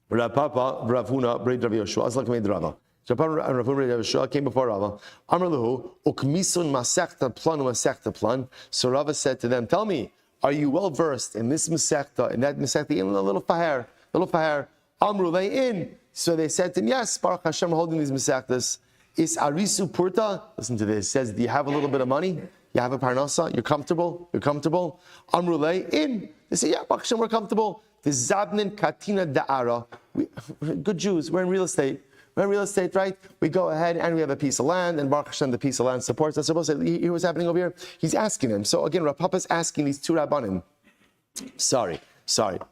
Rav Papa, Rav Huna, Braid Rav Yoshua, Azlak made Rava. Rav Papa and Rav Huna, Braid Rav Yoshua came before Rava. Amar Lahu, Ukmisun Masechta Plan Masechta Plan. So Rava said to them, tell me, are you well versed in this Masechta, in that Masechta, in a little fahar? Amru lay in. So they said to him, yes, Baruch Hashem, we're holding these Masechtas. Is Arisu Purta? Listen to this. It says, do you have a little bit of money? You have a parnasa? You're comfortable? Amru lay in. They say, yeah, Baruch Hashem, we're comfortable. The Zabnin Katina Da'ara. Good Jews, we're in real estate. Right? We go ahead and we have a piece of land, and Baruch Hashem, the piece of land supports us. Suppose you hear what's happening over here? He's asking them. So again, Rav Papa is asking these two Rabbanim. Sorry.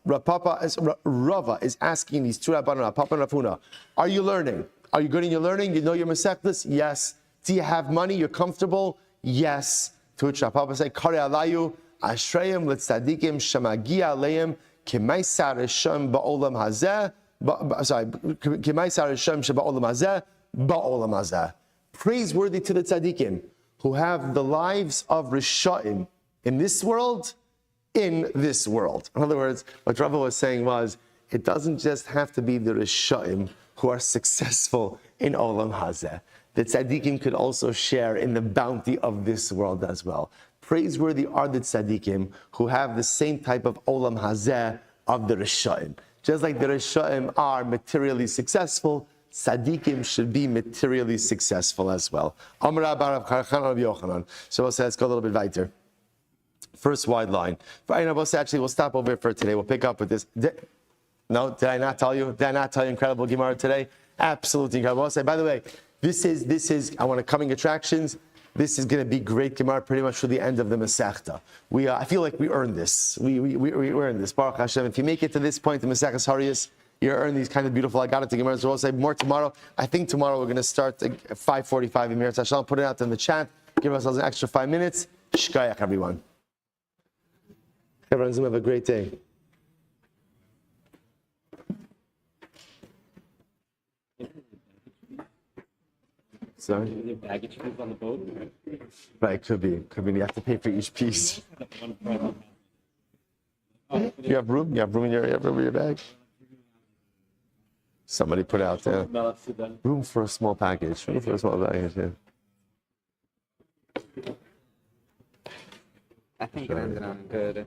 Rava is asking these two Rabbanim, Rav Papa and Rav Huna, are you learning? Are you good in your learning? You know your Masechtas? Yes. Do you have money? You're comfortable? Yes. To which Rav Papa say, Kare alayu, Ashrayim, Litzadikim, Shemagia aleim, Kemaisar Hashem ba'olam hazeh. Kemaisar Hashem ba'olam hazeh, ba'olam hazeh. Praiseworthy to the tzaddikim who have the lives of Rishaim in this world, in this world. In other words, what Rava was saying was, it doesn't just have to be the Rishaim who are successful in olam hazeh. The tzaddikim could also share in the bounty of this world as well. Praiseworthy are the tzaddikim who have the same type of olam hazeh of the Rishaim. Just like the Rishaim are materially successful, tzaddikim should be materially successful as well. So let's go a little bit weiter. First wide line. Actually, we'll stop over here for today. We'll pick up with this. No, did I not tell you? Incredible Gemara today? Absolutely incredible. I'll say, by the way, this is I want coming attractions. This is going to be great Gemara pretty much to the end of the Masechta. I feel like we earned this. We earned this. Baruch Hashem. If you make it to this point in Masechtas Horayos, you earn these kind of beautiful. I got it to Gemara. So we'll say more tomorrow. I think tomorrow we're going to start at 5:45 in Meretz Hashem. I'll put it out in the chat. Give ourselves an extra 5 minutes. Shkayach, everyone. Everyone, have a great day. Sorry? Are there baggage fees on the boat? Right, could be. You have to pay for each piece. You have room? You have room in your bag? Somebody put out there. Room for a small package. Yeah. I think it ended on a good